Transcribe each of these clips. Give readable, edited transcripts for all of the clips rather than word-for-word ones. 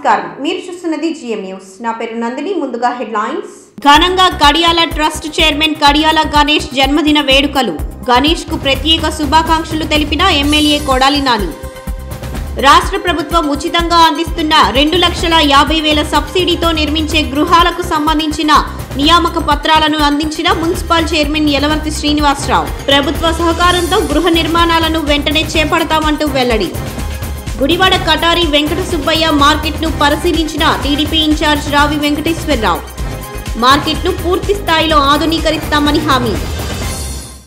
నమస్కారం మీరు చూస్తున్నది జిఎం న్యూస్ నా పేరు నందిని ముందుగా హెడ్లైన్స్ ఘనంగా కడియాల ట్రస్ట్ చైర్మన్ కడియాల గణేష్ జన్మదిన వేడుకలు గణేష్ కు ప్రత్యేక శుభాకాంక్షలు తెలిపిన ఎమ్మెల్యే కొడాలి నాని రాష్ట్ర ప్రభుత్వం ఉచితంగా అందిస్తున్న 2,50,000 సబ్సిడీతో నిర్మించే గృహాలకు సంబంధించిన నియామక పత్రాలను అందించిన మున్సిపల్ చైర్మన్ యలవర్తి శ్రీనివాసరావు ప్రభుత్వ సహకారంతో గృహ నిర్మాణాలను వెంటనే చేపడతామంటూ వెల్లడి గుడివాడ కటారి వెంకట సుబ్బయ్య మార్కెట్ను పరిశీలించిన టీడీపీ ఇన్ఛార్జ్ రావి వెంకటేశ్వరరావు మార్కెట్ను పూర్తి స్థాయిలో ఆధునీకరిస్తామని హామీ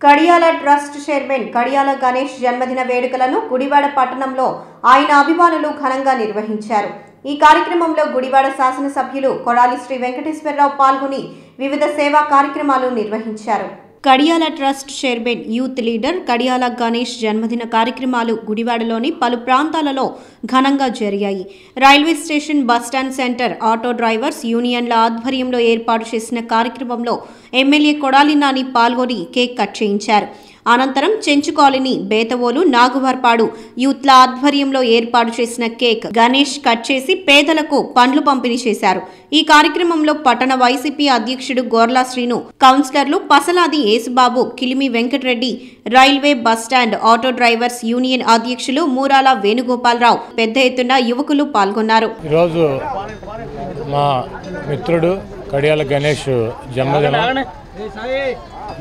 కడియాల ట్రస్ట్ చైర్మన్ కడియాల గణేష్ జన్మదిన వేడుకలను గుడివాడ పట్టణంలో ఆయన అభిమానులు ఘనంగా నిర్వహించారు. ఈ కార్యక్రమంలో గుడివాడ శాసనసభ్యులు కొడాలి శ్రీ వెంకటేశ్వరరావు పాల్గొని వివిధ సేవా కార్యక్రమాలు నిర్వహించారు. కడియాల ట్రస్ట్ చైర్మన్ యూత్ లీడర్ కడియాల గణేష్ జన్మదిన కార్యక్రమాలు గుడివాడలోని పలు ప్రాంతాలలో ఘనంగా జరిగాయి. Railway station, bus stand centre auto drivers యూనియన్ల ఆధ్వర్యంలో ఏర్పాటు చేసిన కార్యక్రమంలో ఎమ్మెల్యే కొడాలి నాని పాల్గొని కేక్ కట్ చేయించారు. అనంతరం చెంచు కాలనీ, బేతవోలు, నాగువర్పాడు యూత్ల ఆధ్వర్యంలో ఏర్పాటు చేసిన కేక్ గణేష్ కట్ చేసి పేదలకు పండ్లు పంపిణీ చేశారు. ఈ కార్యక్రమంలో పట్టణ వైసీపీ అధ్యక్షుడు గోర్లా శ్రీను, కౌన్సిలర్లు Pasaladi Yesubabu, Kilimi Venkatareddy, railway bus stand auto drivers union అధ్యక్షులు మూరాల వేణుగోపాలరావు పెద్ద ఎత్తున యువకులు పాల్గొన్నారు. ఈరోజు మా మిత్రుడు కడియాల గణేష్ జన్మదినం.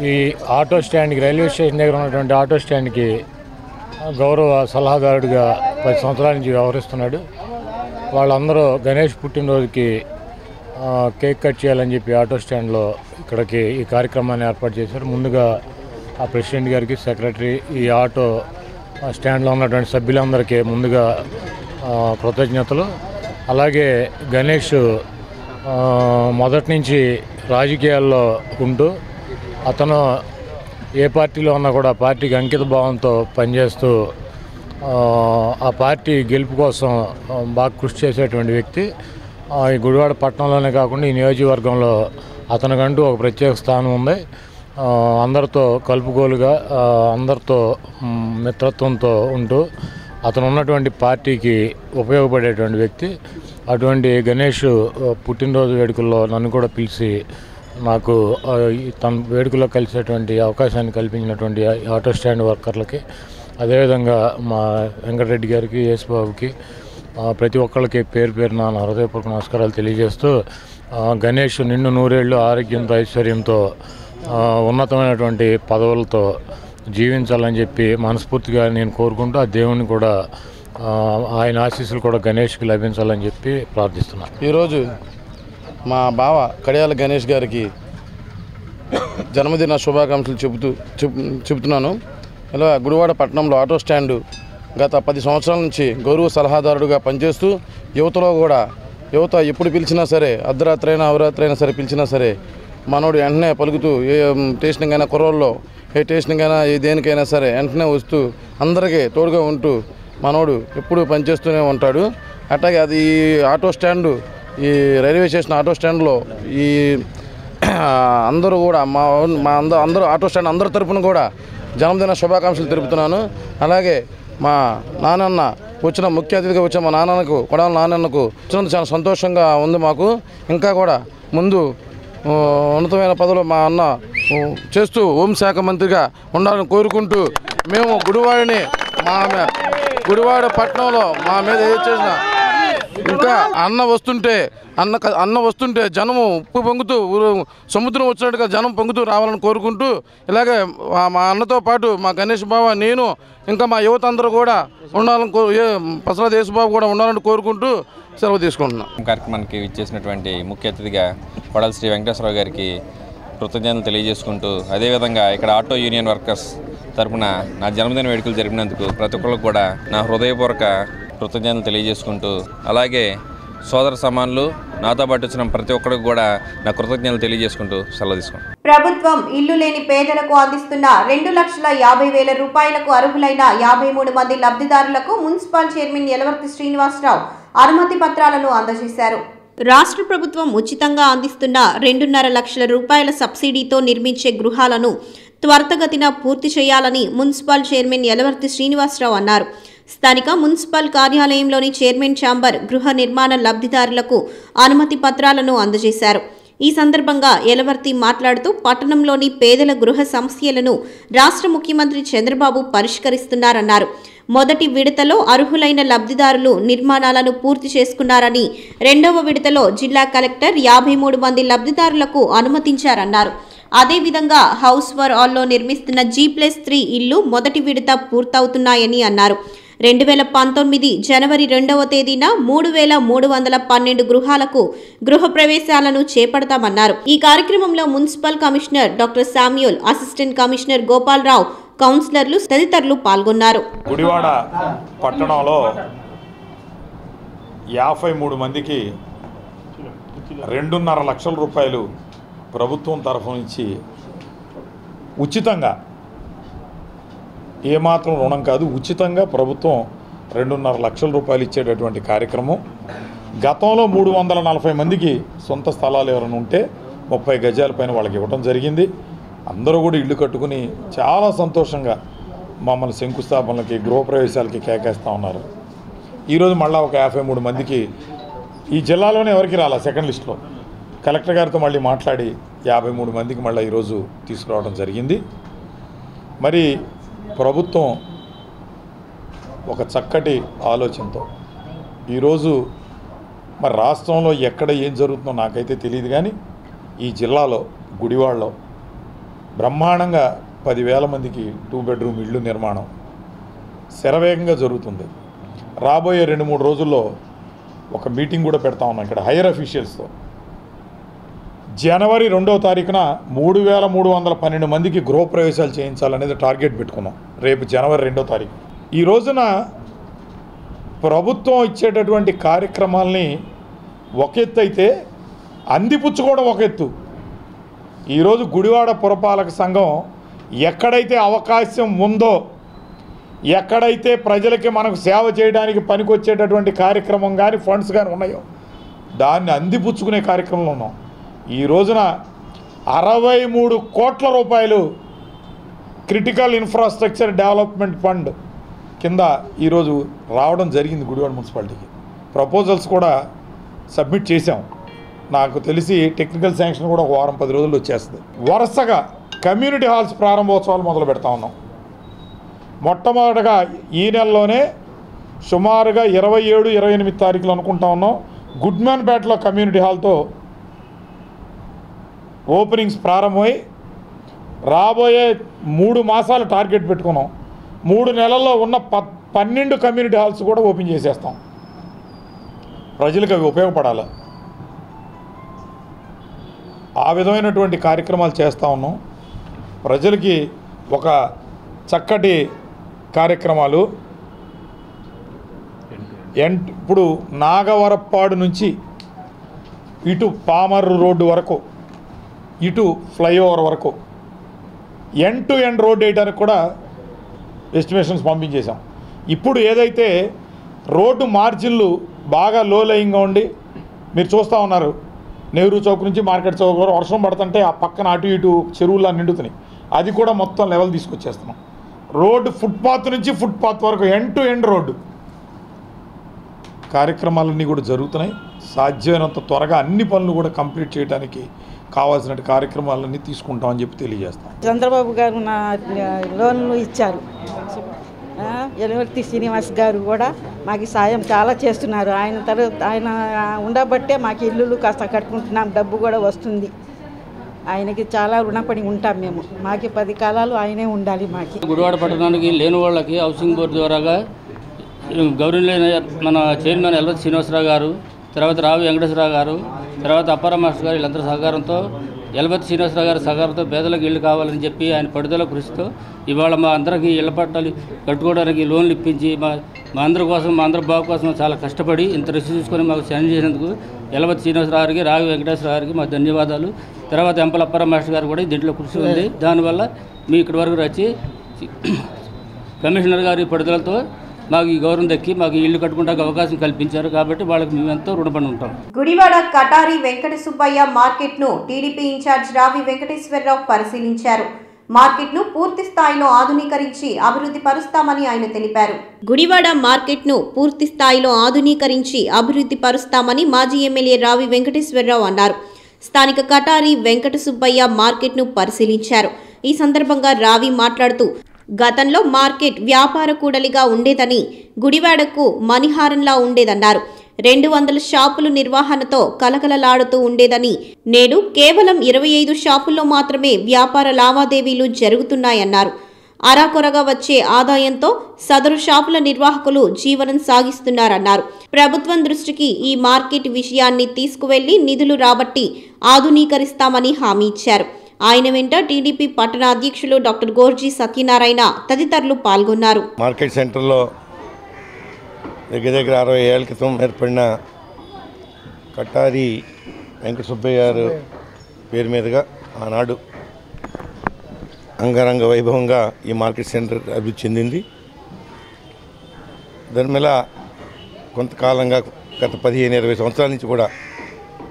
ఈ ఆటో స్టాండ్కి, రైల్వే స్టేషన్ దగ్గర ఉన్నటువంటి ఆటో స్టాండ్కి గౌరవ సలహాదారుడిగా 10 సంవత్సరాల నుంచి వ్యవహరిస్తున్నాడు. వాళ్ళందరూ గణేష్ పుట్టినరోజుకి కేక్ కట్ చేయాలని చెప్పి ఆటో స్టాండ్లో ఇక్కడికి ఈ కార్యక్రమాన్ని ఏర్పాటు చేశారు. ముందుగా ఆ ప్రెసిడెంట్ గారికి, సెక్రటరీ, ఈ ఆటో స్టాండ్లో ఉన్నటువంటి సభ్యులందరికీ ముందుగా కృతజ్ఞతలు. అలాగే గణేష్ మొదటి నుంచి రాజకీయాల్లో ఉంటూ అతను ఏ పార్టీలో ఉన్నా కూడా పార్టీకి అంకిత భావంతో పనిచేస్తూ ఆ పార్టీ గెలుపు కోసం బాగా కృషి చేసేటువంటి వ్యక్తి. ఈ గుడివాడ పట్టణంలోనే కాకుండా ఈ నియోజకవర్గంలో అతనికంటూ ఒక ప్రత్యేక స్థానం ఉంది. అందరితో కలుపుగోలుగా, అందరితో మిత్రత్వంతో ఉంటూ అతను ఉన్నటువంటి పార్టీకి ఉపయోగపడేటువంటి వ్యక్తి. అటువంటి గణేష్ పుట్టినరోజు వేడుకల్లో నన్ను కూడా పిలిచి నాకు తన వేడుకలో కలిసేటువంటి అవకాశాన్ని కల్పించినటువంటి ఆటో స్టాండ్ వర్కర్లకి, అదేవిధంగా మా వెంకటరెడ్డి గారికి, యేసుబాబుకి, ప్రతి ఒక్కళ్ళకి పేరు పేరున నా హృదయపూర్వక నమస్కారాలు తెలియజేస్తూ గణేష్ నిన్ను 100 ఏళ్ళు ఆరోగ్యంతో, ఐశ్వర్యంతో, ఉన్నతమైనటువంటి పదవులతో జీవించాలని చెప్పి మనస్ఫూర్తిగా నేను కోరుకుంటూ ఆ దేవుణ్ణి కూడా, ఆయన ఆశీస్సులు కూడా గణేష్కి లభించాలని చెప్పి ప్రార్థిస్తున్నాను. ఈరోజు మా బావ కడియాల గణేష్ గారికి జన్మదిన శుభాకాంక్షలు చెబుతున్నాను. ఇలా గుడివాడ పట్టణంలో ఆటో స్టాండు గత 10 సంవత్సరాల నుంచి గౌరవ సలహాదారుడుగా పనిచేస్తూ యువతలో కూడా, యువత ఎప్పుడు పిలిచినా సరే, అర్ధరాత్రి అయినా అవరాత్రి అయినా సరే పిలిచినా సరే మనోడు వెంటనే పలుకుతూ, ఏ స్టేషన్కైనా కుర్రోల్లో, ఏ స్టేషన్కైనా, ఏ దేనికైనా సరే వెంటనే వస్తూ అందరికీ తోడుగా ఉంటూ మనోడు ఎప్పుడు పనిచేస్తూనే ఉంటాడు. అట్లాగే అది ఆటో స్టాండు, ఈ రైల్వే స్టేషన్ ఆటో స్టాండ్లో ఈ అందరూ కూడా అందరూ ఆటో స్టాండ్ అందరి తరపున కూడా జన్మదిన శుభాకాంక్షలు తెలుపుతున్నాను. అలాగే మా నాన్నన్న వచ్చిన ముఖ్య అతిథిగా వచ్చిన మా నాన్నకు, కొడాల నాన్నకు వచ్చినందుకు చాలా సంతోషంగా ఉంది మాకు. ఇంకా కూడా ముందు ఉన్నతమైన పదవులు మా అన్న చేస్తూ హోంశాఖ మంత్రిగా ఉండాలని కోరుకుంటూ, మేము గుడివాడ పట్టణంలో మా మీద ఏది చేసినా ఇంకా అన్న వస్తుంటే జనము ఉప్పు పొంగుతూ సముద్రం వచ్చినట్టుగా జనం పొంగుతూ రావాలని కోరుకుంటూ, ఇలాగే మా అన్నతో పాటు మా గణేష్ బావ, నేను, ఇంకా మా యువత అందరూ కూడా ఉండాలని, పసరాది యేసుబాబు కూడా ఉండాలని కోరుకుంటూ సెలవు తీసుకుంటున్నాం. కార్యక్రమానికి ఇచ్చేసినటువంటి ముఖ్య అతిథిగా కొడాలి శ్రీ వెంకటేశ్వరరావు గారికి కృతజ్ఞతలు తెలియజేసుకుంటూ, అదేవిధంగా ఇక్కడ ఆటో యూనియన్ వర్కర్స్ తరఫున నా జన్మదిన వేడుకలు జరిపినందుకు ప్రతి ఒక్కరికి కూడా నా హృదయపూర్వక కృతజ్ఞతలు తెలియజేసుకుంటూ, అలాగే సోదర సమానులు నాతో పాటు వచ్చిన ప్రతి ఒక్కరికి కూడా నా కృతజ్ఞతలు తెలియజేసుకుంటూ సెలవు తీసుకుంటాం. ప్రభుత్వం ఇల్లు లేని పేదలకు అందిస్తున్న 2,50,000 రూపాయలకు అర్హులైన 53 మంది లబ్ధిదారులకు మున్సిపల్ చైర్మన్ యలవర్తి శ్రీనివాసరావు అనుమతి పత్రాలను అందజేశారు. రాష్ట్ర ప్రభుత్వం ఉచితంగా అందిస్తున్న 2.5 లక్షల రూపాయల సబ్సిడీతో నిర్మించే గృహాలను త్వరితగతిన పూర్తి చేయాలని మున్సిపల్ చైర్మన్ యలవర్తి శ్రీనివాసరావు అన్నారు. స్థానిక మున్సిపల్ కార్యాలయంలోని చైర్మన్ ఛాంబర్ గృహ నిర్మాణ లబ్ధిదారులకు అనుమతి పత్రాలను అందజేశారు. ఈ సందర్భంగా యలవర్తి మాట్లాడుతూ పట్టణంలోని పేదల గృహ సమస్యలను రాష్ట్ర ముఖ్యమంత్రి చంద్రబాబు పరిష్కరిస్తున్నారన్నారు. మొదటి విడతలో అర్హులైన లబ్ధిదారులు నిర్మాణాలను పూర్తి చేసుకున్నారని, రెండవ విడతలో జిల్లా కలెక్టర్ 53 మంది లబ్ధిదారులకు అనుమతించారన్నారు. అదేవిధంగా హౌస్ ఫర్ ఆల్లో నిర్మిస్తున్న G+3 ఇళ్లు మొదటి విడత పూర్తవుతున్నాయని అన్నారు. 2019 జనవరి 2వ తేదీన 3312 గృహాలకు గృహ ప్రవేశాలను చేపడతామన్నారు. ఈ కార్యక్రమంలో municipal commissioner doctor Samuel, assistant commissioner Gopalarao, కౌన్సిలర్లు తదితరులు పాల్గొన్నారు. గుడివాడ పట్టణంలో 53 మందికి 2.5 లక్షల రూపాయలు ప్రభుత్వం తరఫు నుంచి ఉచితంగా, ఏమాత్రం రుణం కాదు, ఉచితంగా ప్రభుత్వం 2.5 లక్షల రూపాయలు ఇచ్చేటటువంటి కార్యక్రమం. గతంలో 340 మందికి సొంత స్థలాలు ఎవరైనా ఉంటే 30 గజాల పైన వాళ్ళకి ఇవ్వడం జరిగింది. అందరూ కూడా ఇల్లు కట్టుకుని చాలా సంతోషంగా మమ్మల్ని శంకుస్థాపనలకి, గృహప్రవేశాలకి కేకేస్తూ ఉన్నారు. ఈరోజు మళ్ళీ ఒక 53 మందికి, ఈ జిల్లాలోనే ఎవరికి రాలా సెకండ్ లిస్టులో, కలెక్టర్ గారితో మళ్ళీ మాట్లాడి 53 మందికి మళ్ళీ ఈరోజు తీసుకురావడం జరిగింది. మరి ప్రభుత్వం ఒక చక్కటి ఆలోచనతో ఈరోజు మరి రాష్ట్రంలో ఎక్కడ ఏం జరుగుతుందో నాకైతే తెలియదు, కానీ ఈ జిల్లాలో గుడివాడలో బ్రహ్మాండంగా 10,000 మందికి 2 బెడ్రూమ్ ఇళ్ళు నిర్మాణం శరవేగంగా జరుగుతుంది. రాబోయే 2-3 రోజుల్లో ఒక మీటింగ్ కూడా పెడతా ఉన్నాం ఇక్కడ హైయర్ అఫీషియల్స్తో. జనవరి 2వ తారీఖున 3312 మందికి గృహప్రవేశాలు చేయించాలనేది టార్గెట్ పెట్టుకున్నాం. రేపు జనవరి 2వ తారీఖు. ఈ రోజున ప్రభుత్వం ఇచ్చేటటువంటి కార్యక్రమాల్ని ఒక ఎత్తు అయితే అందిపుచ్చుకోవడం ఒక ఎత్తు. ఈరోజు గుడివాడ పురపాలక సంఘం ఎక్కడైతే అవకాశం ఉందో, ఎక్కడైతే ప్రజలకి మనకు సేవ చేయడానికి పనికొచ్చేటటువంటి కార్యక్రమం కానీ ఫండ్స్ కానీ ఉన్నాయో దాన్ని అందిపుచ్చుకునే కార్యక్రమంలో ఉన్నాం. ఈ రోజున 63 కోట్ల రూపాయలు క్రిటికల్ ఇన్ఫ్రాస్ట్రక్చర్ డెవలప్మెంట్ ఫండ్ కింద ఈరోజు రావడం జరిగింది గుడివాడ మున్సిపాలిటీకి. ప్రపోజల్స్ కూడా సబ్మిట్ చేశాం. నాకు తెలిసి టెక్నికల్ శాంక్షన్ కూడా ఒక వారం 10 రోజుల్లో వచ్చేస్తుంది. వరుసగా కమ్యూనిటీ హాల్స్ ప్రారంభోత్సవాలు మొదలు పెడతా ఉన్నాం. మొట్టమొదటగా ఈ నెలలోనే సుమారుగా 27-28 తారీఖులు అనుకుంటా ఉన్నాం గుడ్మెన్పేటలో కమ్యూనిటీ హాల్తో ఓపెనింగ్స్ ప్రారంభమై రాబోయే 3 మాసాలు టార్గెట్ పెట్టుకున్నాం. 3 నెలల్లో ఉన్న 12 కమ్యూనిటీ హాల్స్ కూడా ఓపెన్ చేసేస్తాం. ప్రజలకు అవి ఉపయోగపడాలి. ఆ విధమైనటువంటి కార్యక్రమాలు చేస్తూ ఉన్నాం. ప్రజలకి ఒక చక్కటి కార్యక్రమాలు. ఇప్పుడు నాగవరప్పాడు నుంచి ఇటు పామర్రు రోడ్డు వరకు, ఇటు ఫ్లైఓవర్ వరకు ఎండ్ టు ఎండ్ రోడ్ వేయడానికి కూడా ఎస్టిమేషన్స్ పంపించేశాం. ఇప్పుడు ఏదైతే రోడ్డు మార్జిన్లు బాగా లో లయింగ్గా ఉండి మీరు చూస్తూ ఉన్నారు, నెహ్రూ చౌక్ నుంచి మార్కెట్ చౌక్ వరకు వర్షం పడుతుంటే ఆ పక్కన అటు ఇటు చెరువులా నిండుతున్నాయి, అది కూడా మొత్తం లెవెల్ తీసుకొచ్చేస్తున్నాం. రోడ్డు ఫుట్పాత్ నుంచి ఫుట్పాత్ వరకు ఎండ్ టు ఎండ్ రోడ్డు కార్యక్రమాలన్నీ కూడా జరుగుతున్నాయి. సాధ్యమైనంత త్వరగా అన్ని పనులు కూడా కంప్లీట్ చేయడానికి కావాల్సిన కార్యక్రమాలన్నీ తీసుకుంటామని చెప్పి తెలియజేస్తాం. చంద్రబాబు గారు నా లోన్లు ఇచ్చారు. యలవర్తి శ్రీనివాస్ గారు కూడా మాకు సాయం చాలా చేస్తున్నారు. ఆయన ఉండబట్టే మాకు ఇల్లులు కాస్త కట్టుకుంటున్నాం, డబ్బు కూడా వస్తుంది. ఆయనకి చాలా రుణపడి ఉంటాం మేము. మాకు 10 కాలాలు ఆయనే ఉండాలి. మాకు గుడివాడ పట్టణానికి లేని వాళ్ళకి హౌసింగ్ బోర్డు ద్వారాగా గౌరవనీయులైన మన చైర్మన్ యలవర్తి శ్రీనివాసరావు గారు, తర్వాత రావి వెంకటేశ్వరరావు గారు, తర్వాత అప్పారావు మాస్టర్ గారు, వీళ్ళందరూ సహకారంతో యలవర్తి శ్రీనివాసరావు గారి సహకారంతో పేదలకు ఇళ్ళు కావాలని చెప్పి ఆయన పట్టుదల కృషితో ఇవాళ మా అందరికీ ఇళ్ల పట్టాలు కట్టుకోవడానికి లోన్లు ఇప్పించి మా అందరి కోసం, మా అందరి బాగు కోసం చాలా కష్టపడి ఇంత రిసీవ్ తీసుకొని మాకు సాయం చేసినందుకు యలవర్తి శ్రీనివాసరావు గారికి, రావి వెంకటేశ్వర గారికి మా ధన్యవాదాలు. తర్వాత ఎంపల అప్పారావు మాస్టర్ గారు కూడా దీంట్లో కృషి ఉంది. దానివల్ల మీ ఇక్కడి వరకు వచ్చి కమిషనర్ గారి పట్టుదలతో మాకు ఈ గౌరవం దక్కి మాకు ఇల్లు కట్టుకుంటానికి అవకాశం కల్పించారు. కాబట్టి వాళ్ళకి మేము ఎంతో రుణపడి ఉంటాం. గుడివాడ కటారి వెంకట సుబ్బయ్య మార్కెట్ను టీడీపీ ఇన్ఛార్జ్ రావి వెంకటేశ్వరరావు పరిశీలించారు. మార్కెట్ను పూర్తి స్థాయిలో ఆధునీకరించి అభివృద్ధి పరుస్తామని ఆయన తెలిపారు. గుడివాడ మార్కెట్ను పూర్తి స్థాయిలో ఆధునీకరించి అభివృద్ధి పరుస్తామని మాజీ ఎమ్మెల్యే రావి వెంకటేశ్వరరావు అన్నారు. స్థానిక కటారి వెంకట సుబ్బయ్య మార్కెట్ను పరిశీలించారు. ఈ సందర్భంగా రావి మాట్లాడుతూ గతంలో మార్కెట్ వ్యాపార కూడలిగా ఉండేదని, గుడివాడకు మణిహారంలా ఉండేదన్నారు. 200 షాపులు నిర్వహణతో కలకలలాడుతూ ఉండేదని, నేడు కేవలం 25 షాపుల్లో మాత్రమే వ్యాపార లావాదేవీలు జరుగుతున్నాయన్నారు. అరాకొరగా వచ్చే ఆదాయంతో సదరు షాపుల నిర్వాహకులు జీవనం సాగిస్తున్నారన్నారు. ప్రభుత్వం దృష్టికి ఈ మార్కెట్ విషయాన్ని తీసుకువెళ్లి నిధులు రాబట్టి ఆధునీకరిస్తామని హామీ ఇచ్చారు. ఆయన వెంట టీడీపీ పట్టణ అధ్యక్షులు డాక్టర్ గోర్జీ సత్యనారాయణ తదితరులు పాల్గొన్నారు. మార్కెట్ సెంటర్లో దగ్గర 60 ఏళ్ల క్రితం ఏర్పడిన కటారి వెంకట సుబ్బయ్య గారు పేరు మీదుగా ఆనాడు అంగరంగ వైభవంగా ఈ మార్కెట్ సెంటర్ అభివృద్ధి చెందింది. దాని మీద కొంతకాలంగా గత 15-20 సంవత్సరాల నుంచి కూడా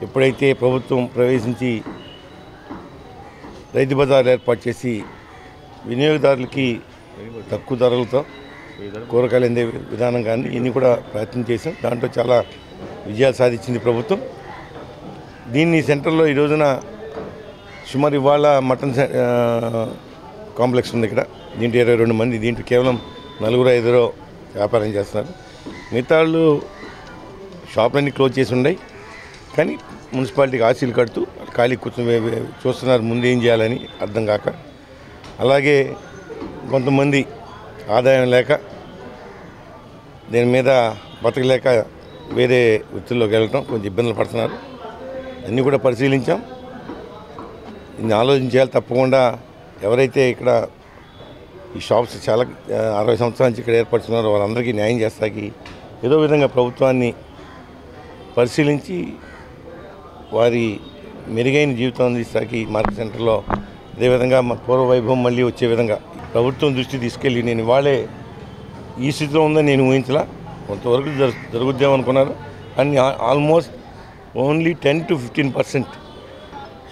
ఎప్పుడైతే ప్రభుత్వం ప్రవేశించి రైతు బజార్లు ఏర్పాటు చేసి వినియోగదారులకి తక్కువ ధరలతో కూరగాయలు అందే విధానం కానీ ఇన్ని కూడా ప్రయత్నం చేసాం. దాంట్లో చాలా విజయాలు సాధించింది ప్రభుత్వం. దీన్ని సెంటర్లో ఈ రోజున సుమారు ఇవాళ మటన్ కాంప్లెక్స్ ఉంది ఇక్కడ. దీంట్లో 22 మంది, దీంట్లో కేవలం 4-5 వ్యాపారం చేస్తున్నారు. మిగతా వాళ్ళు షాపులన్నీ క్లోజ్ చేసి ఉన్నాయి. కానీ మున్సిపాలిటీకి ఆశీలు కడుతూ ఖాళీ కూర్చొని చూస్తున్నారు ముందు ఏం చేయాలని అర్థం కాక. అలాగే కొంతమంది ఆదాయం లేక దీని మీద బతకలేక వేరే వృత్తుల్లోకి వెళ్ళటం కొంచెం ఇబ్బందులు పడుతున్నారు. అన్నీ కూడా పరిశీలించాం. ఇన్ని ఆలోచించాలి. తప్పకుండా ఎవరైతే ఇక్కడ ఈ షాప్స్ చాలా 60 సంవత్సరాల నుంచి ఇక్కడ ఏర్పడుతున్నారో వాళ్ళందరికీ న్యాయం చేస్తాకి ఏదో విధంగా ప్రభుత్వాన్ని పరిశీలించి వారి మెరుగైన జీవితం అందిస్తాకి మార్కెట్ సెంటర్లో అదేవిధంగా మా పూర్వ వైభవం మళ్ళీ వచ్చే విధంగా ప్రభుత్వం దృష్టి తీసుకెళ్ళి, నేను ఇవాళే ఈ స్థితిలో ఉందని నేను ఊహించలా, కొంతవరకు జరుగుద్దామనుకున్నారు. అన్ని almost only 10 to 15%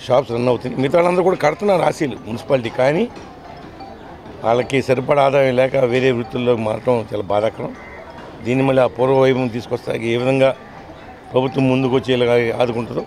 shops run అవుతుంది. మిగతా వాళ్ళందరూ కూడా కడుతున్నారు ఆశీలు మున్సిపాలిటీ. కానీ వాళ్ళకి సరిపడా ఆదాయం లేక వేరే వృత్తుల్లోకి మారటం చాలా బాధాకరం. దీన్ని మళ్ళీ ఆ పూర్వ వైభవం తీసుకొస్తాకి ఏ విధంగా ప్రభుత్వం ముందుకు వచ్చేలాగా ఆదుకుంటుందో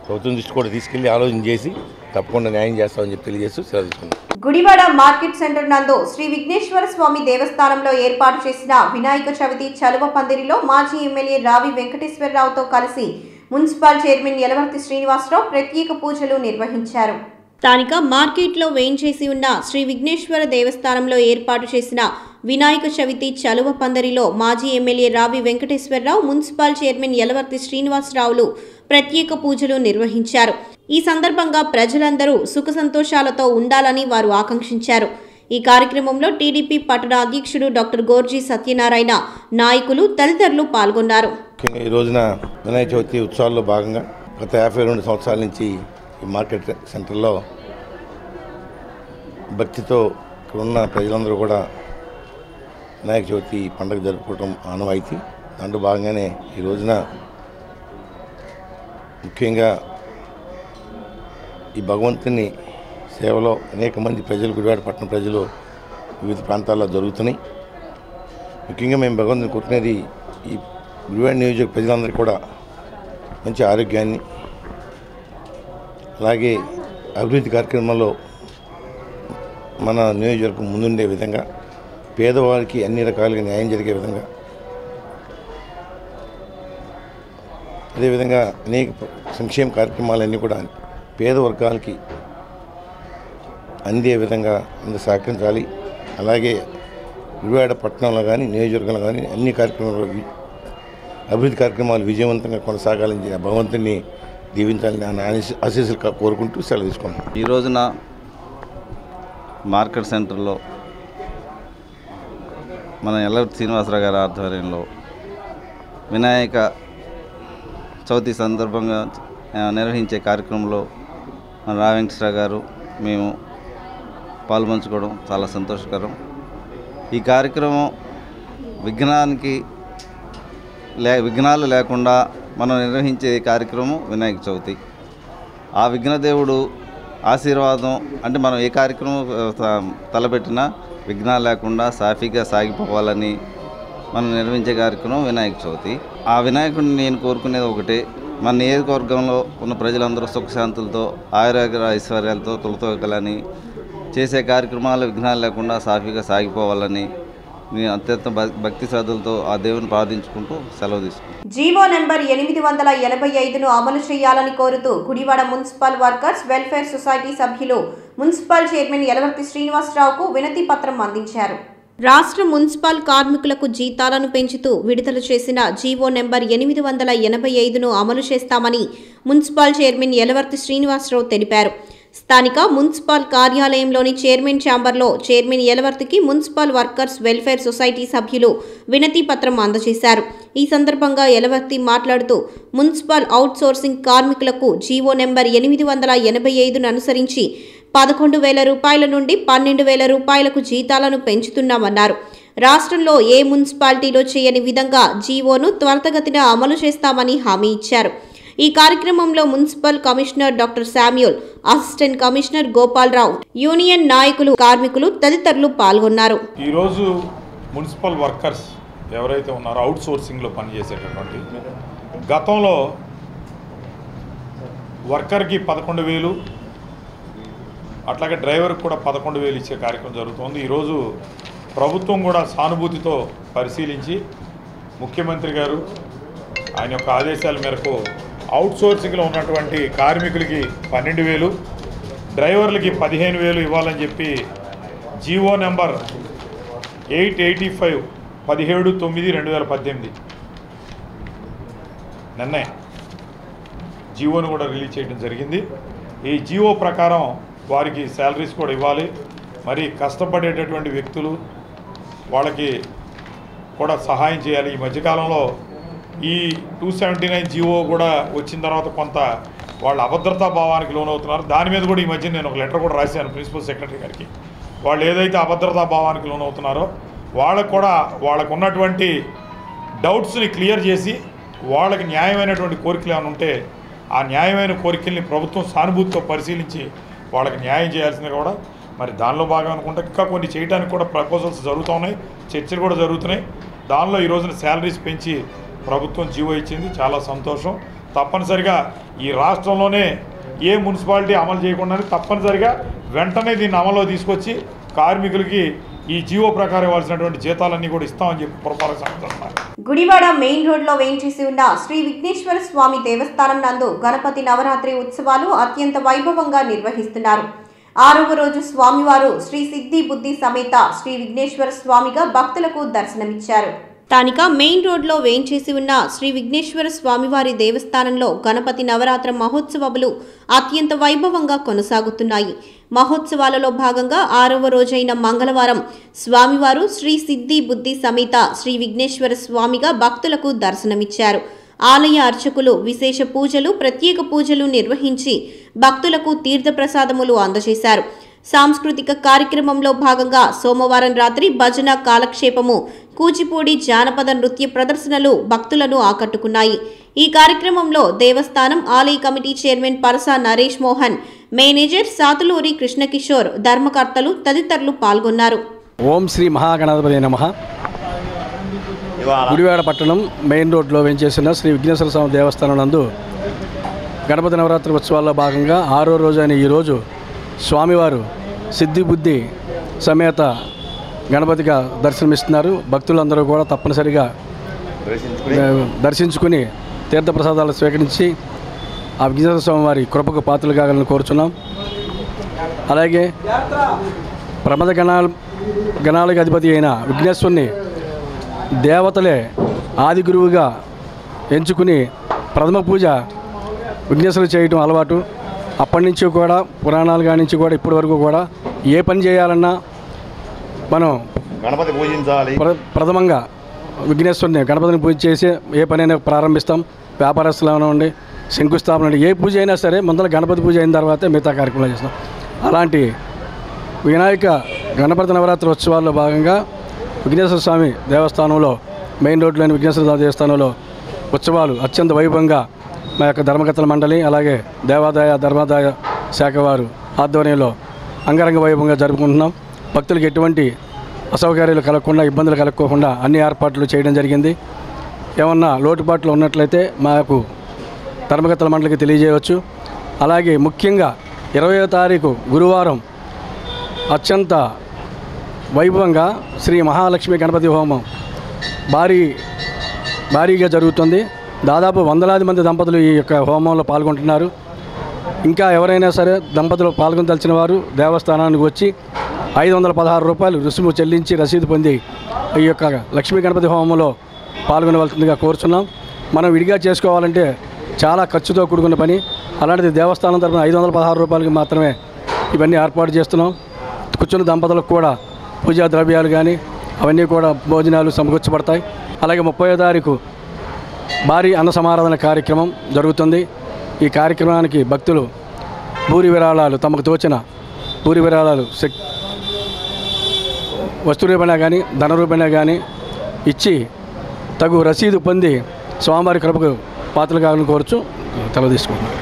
ప్రభుత్వం దృష్టి కూడా తీసుకెళ్లి ఆలోచన చేసి తప్పకుండా న్యాయం చేస్తామని చెప్పి తెలియజేస్తూ సెలవుతున్నాం. గుడివాడ మార్కెట్ సెంటర్ నందు శ్రీ విఘ్నేశ్వర స్వామి దేవస్థానంలో ఏర్పాటు చేసిన వినాయక చవితి చలువ పందిరిలో మాజీ ఎమ్మెల్యే రావి వెంకటేశ్వరరావుతో కలిసి మున్సిపల్ చైర్మన్ యలవర్తి శ్రీనివాసరావు ప్రత్యేక పూజలు నిర్వహించారు. స్థానిక మార్కెట్లో వేయించేసి ఉన్న శ్రీ విఘ్నేశ్వర దేవస్థానంలో ఏర్పాటు చేసిన వినాయక చవితి చలువ పందిరిలో మాజీ ఎమ్మెల్యే రావి వెంకటేశ్వరరావు, మున్సిపల్ చైర్మన్ యలవర్తి శ్రీనివాసరావులు ప్రత్యేక పూజలు నిర్వహించారు. ఈ సందర్భంగా ప్రజలందరూ సుఖ సంతోషాలతో ఉండాలని వారు ఆకాంక్షించారు. ఈ కార్యక్రమంలో టీడీపీ పట్టణ అధ్యక్షుడు డాక్టర్ గోర్జీ సత్యనారాయణ, నాయకులు తదితరులు పాల్గొన్నారు. ఈ రోజున వినాయక చవితి ఉత్సవాల్లో భాగంగా గత 52 సంవత్సరాల నుంచి ఈ మార్కెట్ సెంటర్లో భక్తితో ఇక్కడ ఉన్న ప్రజలందరూ కూడా వినాయక చవితి పండుగ జరుపుకోవడం ఆనవాయితీ. దాంట్లో భాగంగానే ఈ రోజున ముఖ్యంగా ఈ భగవంతుని సేవలో అనేక మంది ప్రజలు, గుడివాడ పట్టణ ప్రజలు వివిధ ప్రాంతాల్లో జరుగుతున్నాయి. ముఖ్యంగా మేము భగవంతుని కోరుకునేది ఈ గుడివాడ నియోజక ప్రజలందరికీ కూడా మంచి ఆరోగ్యాన్ని, అలాగే అభివృద్ధి కార్యక్రమాల్లో మన నియోజకవర్గం ముందుండే విధంగా, పేదవారికి అన్ని రకాలుగా న్యాయం జరిగే విధంగా, అదేవిధంగా అనేక సంక్షేమ కార్యక్రమాలన్నీ కూడా పేద వర్గాలకి అందే విధంగా అందరూ సహకరించాలి. అలాగే గుడివాడ పట్టణంలో కానీ నియోజకవర్గంలో కానీ అన్ని కార్యక్రమాలు, అభివృద్ధి కార్యక్రమాలు విజయవంతంగా కొనసాగాలని భగవంతుని దీవించాలని ఆశీస్సులు కోరుకుంటూ సెలవు తీసుకుంటాం. ఈ రోజున మార్కెట్ సెంటర్లో మన యలవర్తి శ్రీనివాసరావు గారి ఆధ్వర్యంలో వినాయక చవితి సందర్భంగా నిర్వహించే కార్యక్రమంలో మన రావి వెంకటేశ్వర గారు మేము పాల్పంచుకోవడం చాలా సంతోషకరం. ఈ కార్యక్రమం విఘ్నాలు లేకుండా మనం నిర్వహించే కార్యక్రమం వినాయక చవితి. ఆ విఘ్నదేవుడు ఆశీర్వాదం అంటే మనం ఏ కార్యక్రమం తలపెట్టినా విఘ్నాలు లేకుండా సాఫీగా సాగిపోవాలని మనం నిర్వహించే కార్యక్రమం వినాయక చవితి. ఆ వినాయకుడిని నేను కోరుకునేది ఒకటే, మన నియోజకవర్గంలో ఉన్న ప్రజలందరూ సుఖశాంతులతో ఆయురాగ్ర ఐశ్వర్యాలతో తులతోకలని చేసే కార్యక్రమాలు విఘ్నాలు లేకుండా సాఫీగా సాగిపోవాలని నేను అత్యంత భక్తి శ్రద్ధలతో ఆ దేవుని ప్రార్థించుకుంటూ సెలవు తీసుకుంటాను. జీవో నెంబర్ 885ను అమలు చేయాలని కోరుతూ Gudivada municipal workers welfare society సభ్యులు మున్సిపల్ చైర్మన్ యలవర్తి శ్రీనివాసరావుకు వినతి పత్రం అందించారు. రాష్ట్ర మున్సిపల్ కార్మికులకు జీతాలను పెంచుతూ విడుదల చేసిన జీవో నెంబర్ 885ను అమలు చేస్తామని మున్సిపల్ చైర్మన్ యలవర్తి శ్రీనివాసరావు తెలిపారు. స్థానిక మున్సిపల్ కార్యాలయంలోని చైర్మన్ ఛాంబర్లో చైర్మన్ యలవర్తికి మున్సిపల్ వర్కర్స్ వెల్ఫేర్ సొసైటీ సభ్యులు వినతి పత్రం అందజేశారు. ఈ సందర్భంగా యలవర్తి మాట్లాడుతూ మున్సిపల్ అవుట్సోర్సింగ్ కార్మికులకు జీవో నెంబర్ 885ను అనుసరించి 11,000 రూపాయల నుండి 12,000 రూపాయలకు జీతాలను పెంచుతున్నామన్నారు. రాష్ట్రంలో ఏ మున్సిపాలిటీలో చేయని విధంగా జీవోను త్వరితగతిన అమలు చేస్తామని హామీ ఇచ్చారు. ఈ కార్యక్రమంలో municipal commissioner doctor Samuel, assistant commissioner Gopalarao, union నాయకులు, కార్మికులు తదితరులు పాల్గొన్నారు. ఈరోజు మున్సిపల్ వర్కర్స్ ఎవరైతే ఉన్నారో అవుట్ సోర్సింగ్లో పనిచేసేటటువంటి గతంలో వర్కర్కి 11,000 అట్లాగే డ్రైవర్కి కూడా 11,000 ఇచ్చే కార్యక్రమం జరుగుతోంది. ఈరోజు ప్రభుత్వం కూడా సానుభూతితో పరిశీలించి ముఖ్యమంత్రి గారు ఆయన యొక్క ఆదేశాల మేరకు అవుట్సోర్సింగ్లో ఉన్నటువంటి కార్మికులకి 12,000, డ్రైవర్లకి 15,000 ఇవ్వాలని చెప్పి జీవో నెంబర్ 885 17/9/2018 నిన్నే జీవోను కూడా రిలీజ్ చేయడం జరిగింది. ఈ జీవో ప్రకారం వారికి శాలరీస్ కూడా ఇవ్వాలి. మరి కష్టపడేటటువంటి వ్యక్తులు వాళ్ళకి కూడా సహాయం చేయాలి. ఈ మధ్యకాలంలో ఈ 279 జీవో కూడా వచ్చిన తర్వాత కొంత వాళ్ళు అభద్రతా భావానికి లోనవుతున్నారు. దాని మీద కూడా ఈ మధ్య నేను ఒక లెటర్ కూడా రాశాను ప్రిన్సిపల్ సెక్రటరీ గారికి. వాళ్ళు ఏదైతే అభద్రతా భావానికి లోనవుతున్నారో వాళ్ళకు కూడా వాళ్ళకు ఉన్నటువంటి డౌట్స్ని క్లియర్ చేసి వాళ్ళకి న్యాయమైనటువంటి కోరికలు ఏమైనా ఉంటే ఆ న్యాయమైన కోరికల్ని ప్రభుత్వం సానుభూతితో పరిశీలించి వాళ్ళకి న్యాయం చేయాల్సింది కూడా మరి దానిలో భాగం అనుకుంటే ఇంకా కొన్ని చేయడానికి కూడా ప్రపోజల్స్ జరుగుతూ ఉన్నాయి, చర్చలు కూడా జరుగుతున్నాయి. దానిలో ఈ రోజున శాలరీస్ పెంచి ప్రభుత్వం జీవో ఇచ్చింది, చాలా సంతోషం. తప్పనిసరిగా ఈ రాష్ట్రంలోనే ఏ మున్సిపాలిటీ అమలు చేయకుండా తప్పనిసరిగా వెంటనే దీన్ని అమల్లో తీసుకొచ్చి కార్మికులకి ఈ జీవో ప్రకారం ఇవ్వాల్సినటువంటి జీతాలన్నీ కూడా ఇస్తామని చెప్పి పురపాలక గుడివాడ మెయిన్ రోడ్లో వేయించేసి ఉన్న శ్రీ విఘ్నేశ్వర స్వామి దేవస్థానం నందు గణపతి నవరాత్రి ఉత్సవాలు అత్యంత వైభవంగా నిర్వహిస్తున్నారు. 6వ రోజు స్వామివారు శ్రీ సిద్ధి బుద్ధి సమేత శ్రీ విఘ్నేశ్వర స్వామిగా భక్తులకు దర్శనమిచ్చారు. స్థానిక మెయిన్ రోడ్లో వేయించేసి ఉన్న శ్రీ విఘ్నేశ్వర స్వామివారి దేవస్థానంలో గణపతి నవరాత్రి మహోత్సవాలు అత్యంత వైభవంగా కొనసాగుతున్నాయి. మహోత్సవాలలో భాగంగా 6వ రోజైన మంగళవారం స్వామివారు శ్రీ సిద్ధి బుద్ధి సమేత శ్రీ విఘ్నేశ్వర స్వామిగా భక్తులకు దర్శనమిచ్చారు. ఆలయ అర్చకులు విశేష పూజలు, ప్రత్యేక పూజలు నిర్వహించి భక్తులకు తీర్థప్రసాదములు అందజేశారు. సాంస్కృతిక కార్యక్రమంలో భాగంగా సోమవారం రాత్రి భజన, కాలక్షేపము, కూచిపూడి, జానపద నృత్య ప్రదర్శనలు భక్తులను ఆకట్టుకున్నాయి. ఈ కార్యక్రమంలో దేవస్థానం ఆలయ committee chairman Parasa Naresh Mohan, manager Satuluri Krishnakishore, ధర్మకర్తలు తదితరులు పాల్గొన్నారు. ఓం శ్రీ మహాగణపతి నమః. గుడివాడ పట్టణం మెయిన్ రోడ్లో వెంచేసిన శ్రీ విఘ్నేశ్వర స్వామి దేవస్థానం నందు గణపతి నవరాత్రి ఉత్సవాల్లో భాగంగా 6వ రోజు అయిన ఈరోజు స్వామివారు సిద్ధి బుద్ధి సమేత గణపతిగా దర్శనమిస్తున్నారు. భక్తులందరూ కూడా తప్పనిసరిగా దర్శించుకుని తీర్థప్రసాదాలు స్వీకరించి ఆ విఘ్నేశ్వర స్వామి వారి కృపకు పాత్రలు కావాలని కోరుచున్నాం. అలాగే ప్రమద గణాలకు అధిపతి అయిన విఘ్నేశ్వరుని దేవతలే ఆది గురువుగా ఎంచుకుని ప్రథమ పూజ విఘ్నేశ్వరుడు చేయడం అలవాటు. అప్పటి నుంచి కూడా పురాణాల కాడి నుంచి కూడా ఇప్పటి వరకు కూడా ఏ పని చేయాలన్నా మనం గణపతి పూజించాలి. ప్రథమంగా విఘ్నేశ్వరుని గణపతిని పూజ చేసి ఏ పనైనా ప్రారంభిస్తాం. వ్యాపారస్తులు ఉండి శంకుస్థాపన ఏ పూజ అయినా సరే ముందర గణపతి పూజ అయిన తర్వాతే మిగతా కార్యక్రమాలు చేస్తాం. అలాంటి వినాయక గణపతి నవరాత్రి ఉత్సవాల్లో భాగంగా విఘ్నేశ్వర స్వామి దేవస్థానంలో మెయిన్ రోడ్లోని విఘ్నేశ్వర స్వామి దేవస్థానంలో ఉత్సవాలు అత్యంత వైభవంగా మా యొక్క ధర్మకర్తల మండలి అలాగే దేవాదాయ ధర్మాదాయ శాఖ వారు ఆధ్వర్యంలో అంగరంగ వైభవంగా జరుపుకుంటున్నాం. భక్తులకు ఎటువంటి అసౌకర్యాలు కలగకుండా, ఇబ్బందులు కలగకుండా అన్ని ఏర్పాట్లు చేయడం జరిగింది. ఏమన్నా లోటుపాట్లు ఉన్నట్లయితే మాకు ధర్మకర్తల మండలికి తెలియజేయవచ్చు. అలాగే ముఖ్యంగా 20వ తారీఖు గురువారం అత్యంత వైభవంగా శ్రీ మహాలక్ష్మి గణపతి హోమం భారీగా జరుగుతుంది. దాదాపు వందలాది మంది దంపతులు ఈ యొక్క హోమంలో పాల్గొంటున్నారు. ఇంకా ఎవరైనా సరే దంపతులు పాల్గొనదలిచిన వారు దేవస్థానానికి వచ్చి 516 రూపాయలు రుసుము చెల్లించి రసీదు పొంది ఈ యొక్క లక్ష్మీ గణపతి హోమంలో పాల్గొనవలసిందిగా కోరుచున్నాం. మనం విడిగా చేసుకోవాలంటే చాలా ఖర్చుతో కూడుకున్న పని. అలాంటిది దేవస్థానం తరఫున 516 రూపాయలకి మాత్రమే ఇవన్నీ ఏర్పాటు చేస్తున్నాం. కూర్చున్న దంపతులకు కూడా పూజా ద్రవ్యాలు కానీ అవన్నీ కూడా భోజనాలు సమకూర్చబడతాయి. అలాగే 30వ తారీఖు భారీ అన్న సమారాధన కార్యక్రమం జరుగుతుంది. ఈ కార్యక్రమానికి భక్తులు భూరి విరాళాలు, తమకు తోచిన భూరి విరాళాలు వస్తు రూపేణా కానీ ధన రూపేణా కానీ ఇచ్చి తగు రసీదు పొంది స్వామివారి కృపకు పాత్రలు కావాలని కోరుచు తల తీసుకుంటున్నాం.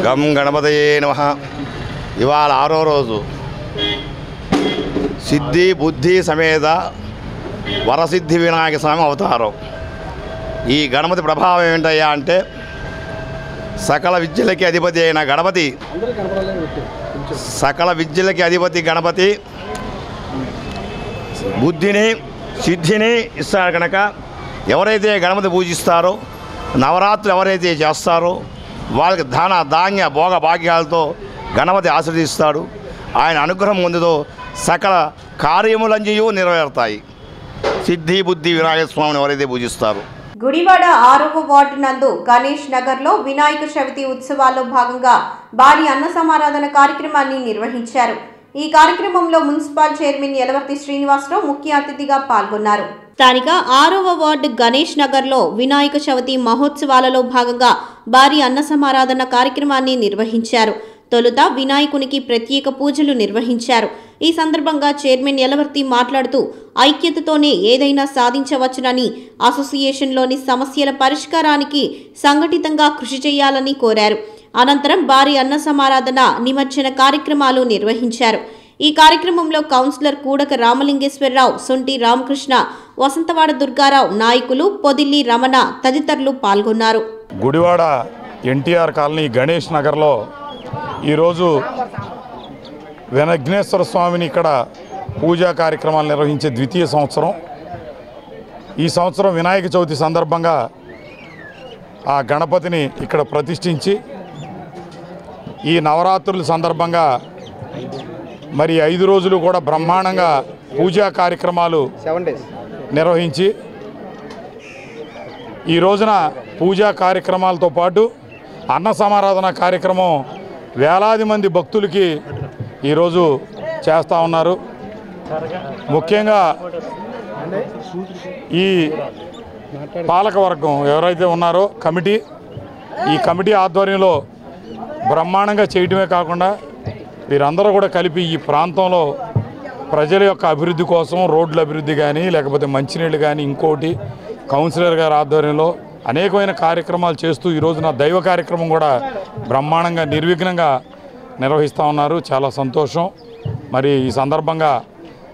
గం గణపతయే నమః. ఇవాళ 6వ రోజు సిద్ధి బుద్ధి సమేత వరసిద్ధి వినాయక స్వామి అవతారం. ఈ గణపతి ప్రభావం ఏంటయ్యా అంటే సకల విద్యలకి అధిపతి అయిన గణపతి, సకల విద్యలకి అధిపతి గణపతి బుద్ధిని సిద్ధిని ఇస్తాడు కనుక ఎవరైతే గణపతి పూజిస్తారో, నవరాత్రులు ఎవరైతే చేస్తారో వాళ్ళకి ధన ధాన్య భోగ భాగ్యాలతో గణపతి ఆశీర్వదిస్తాడు. ఆయన అనుగ్రహం ముందుతో సకల కార్యములన్నీ నెరవేరుతాయి. సిద్ధి బుద్ధి వినాయక స్వామిని ఎవరైతే పూజిస్తారో. గుడివాడ 6వ వార్డు నందు గణేష్ నగర్లో వినాయక చవితి ఉత్సవాల్లో భాగంగా భారీ అన్న సమారాధన కార్యక్రమాన్ని నిర్వహించారు. ఈ కార్యక్రమంలో మున్సిపల్ చైర్మన్ యలవర్తి శ్రీనివాసరావు ముఖ్య అతిథిగా పాల్గొన్నారు. స్థానిక 6వ వార్డు గణేష్ నగర్లో వినాయక చవితి మహోత్సవాలలో భాగంగా భారీ అన్న సమారాధన కార్యక్రమాన్ని నిర్వహించారు. తొలుత వినాయకునికి ప్రత్యేక పూజలు నిర్వహించారు. ఈ సందర్భంగా చైర్మన్ యలవర్తి మాట్లాడుతూ ఐక్యతతోనే ఏదైనా సాధించవచ్చునని, అసోసియేషన్లోని సమస్యల పరిష్కారానికి సంఘటితంగా కృషి చేయాలని కోరారు. అనంతరం భారీ అన్న సమారాధన నిమజ్జన కార్యక్రమాలు నిర్వహించారు. ఈ కార్యక్రమంలో కౌన్సిలర్ కూడక రామలింగేశ్వరరావు, సొంటి రామకృష్ణ, వసంతవాడ దుర్గారావు, నాయకులు పొదిల్లి రమణ తదితరులు పాల్గొన్నారు. గుడివాడ ఎన్టీఆర్ కాలనీ గణేష్ నగర్లో ఈరోజు విఘ్నేశ్వర స్వామిని ఇక్కడ పూజా కార్యక్రమాలు నిర్వహించే ద్వితీయ సంవత్సరం. ఈ సంవత్సరం వినాయక చవితి సందర్భంగా ఆ గణపతిని ఇక్కడ ప్రతిష్ఠించి ఈ నవరాత్రుల సందర్భంగా మరి 5 రోజులు కూడా బ్రహ్మాండంగా పూజా కార్యక్రమాలు నిర్వహించి ఈ రోజున పూజా కార్యక్రమాలతో పాటు అన్న సమారాధన కార్యక్రమం వేలాది మంది భక్తులకి ఈరోజు చేస్తూ ఉన్నారు. ముఖ్యంగా ఈ పాలకవర్గం ఎవరైతే ఉన్నారో ఈ కమిటీ ఆధ్వర్యంలో బ్రహ్మాండంగా చేయటమే కాకుండా వీరందరూ కూడా కలిపి ఈ ప్రాంతంలో ప్రజల యొక్క అభివృద్ధి కోసం రోడ్ల అభివృద్ధి కానీ లేకపోతే మంచినీళ్ళు కానీ ఇంకోటి కౌన్సిలర్ గారి ఆధ్వర్యంలో అనేకమైన కార్యక్రమాలు చేస్తూ ఈరోజు నా దైవ కార్యక్రమం కూడా బ్రహ్మాండంగా నిర్విఘ్నంగా నిర్వహిస్తూ ఉన్నారు. చాలా సంతోషం. మరి ఈ సందర్భంగా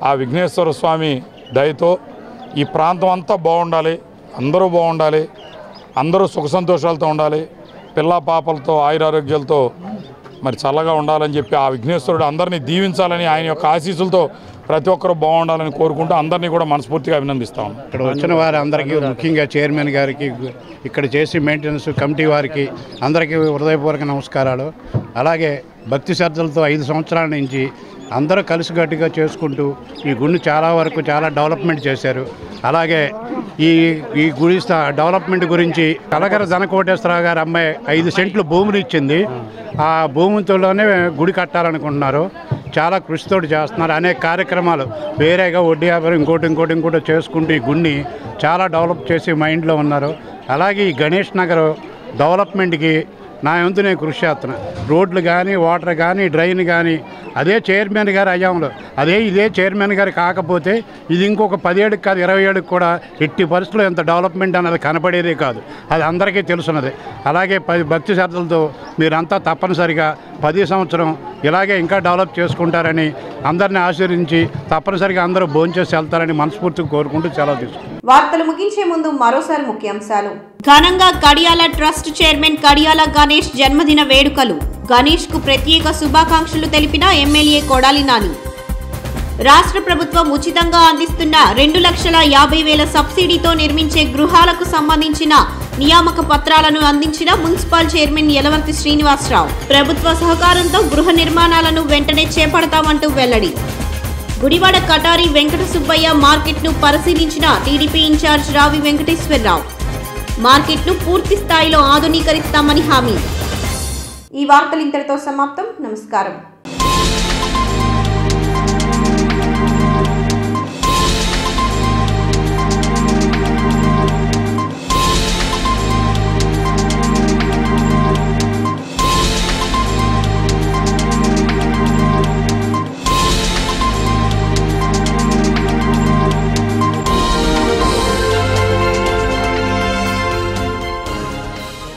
ఆ విఘ్నేశ్వర స్వామి దయతో ఈ ప్రాంతం అంతా బాగుండాలి, అందరూ బాగుండాలి, అందరూ సుఖ సంతోషాలతో ఉండాలి, పిల్ల పాపలతో ఆయురారోగ్యాలతో మరి చల్లగా ఉండాలని చెప్పి ఆ విఘ్నేశ్వరుడు అందరినీ దీవించాలని ఆయన యొక్క ఆశీస్సులతో ప్రతి ఒక్కరూ బాగుండాలని కోరుకుంటూ అందరినీ కూడా మనస్ఫూర్తిగా అభినందిస్తాం. ఇక్కడ వచ్చిన వారి అందరికీ, ముఖ్యంగా చైర్మన్ గారికి, ఇక్కడ చేసి మెయింటెనెన్స్ కమిటీ వారికి అందరికీ హృదయపూర్వక నమస్కారాలు. అలాగే భక్తి శ్రద్ధలతో 5 సంవత్సరాల నుంచి అందరూ కలిసికట్టుగా చేసుకుంటూ ఈ గుడిని చాలా వరకు చాలా డెవలప్మెంట్ చేశారు. అలాగే ఈ గుడి డెవలప్మెంట్ గురించి కలగర జనకోటేశ్వరరావు గారి అమ్మాయి 5 సెంట్లు భూమిని ఇచ్చింది. ఆ భూమితోనే గుడి కట్టాలనుకుంటున్నారు. చాలా కృషితోటి చేస్తున్నారు. అనేక కార్యక్రమాలు వేరేగా వడ్డీ వ్యాపారం ఇంకోటి చేసుకుంటూ ఈ గుడిని చాలా డెవలప్ చేసి మైండ్లో ఉన్నారు. అలాగే ఈ గణేష్ నగర్ డెవలప్మెంట్కి నా వంతు నేను కృషి చేస్తున్నా. రోడ్లు కానీ వాటర్ కానీ డ్రైన్ కానీ అదే చైర్మన్ గారి హయాంలో ఇదే చైర్మన్ గారు కాకపోతే ఇది ఇంకొక 10 ఏళ్ళకి కాదు 20 ఏళ్ళకి కూడా ఎట్టి పరిస్థితుల్లో ఎంత డెవలప్మెంట్ అన్నది కనపడేదే కాదు. అది అందరికీ తెలుసున్నది. అలాగే భక్తి శ్రద్ధలతో మీరంతా తప్పనిసరిగా 10 సంవత్సరం ఇలాగే ఇంకా డెవలప్ చేసుకుంటారని అందరిని ఆశీర్వదించి తప్పనిసరిగా అందరూ భోంచేసి వెళ్తారని మనస్ఫూర్తిగా కోరుకుంటూ సెలవు తీసుకుంటాం. వార్తలు ముగించే ముందు మరోసారి ముఖ్యాంశాలు. ఘనంగా కడియాల ట్రస్ట్ చైర్మన్ కడియాల గణేష్ జన్మదిన వేడుకలు. గణేష్ కు ప్రత్యేక శుభాకాంక్షలు తెలిపిన ఎమ్మెల్యే కొడాలి నాని. రాష్ట్ర ప్రభుత్వం ఉచితంగా అందిస్తున్న 2,50,000 సబ్సిడీతో నిర్మించే గృహాలకు సంబంధించిన నియామక పత్రాలను అందించిన మున్సిపల్ చైర్మన్ యలవర్తి శ్రీనివాసరావు. ప్రభుత్వ సహకారంతో గృహ నిర్మాణాలను వెంటనే చేపడతామంటూ వెల్లడి. గుడివాడ కటారి వెంకట సుబ్బయ్య మార్కెట్ను పరిశీలించిన టీడీపీ ఇన్ఛార్జ్ రావి వెంకటేశ్వరరావు. మార్కెట్ను పూర్తి స్థాయిలో ఆధునీకరిస్తామని హామీ. ఈ వార్తలు ఇంతటితో సమాప్తం. నమస్కారం.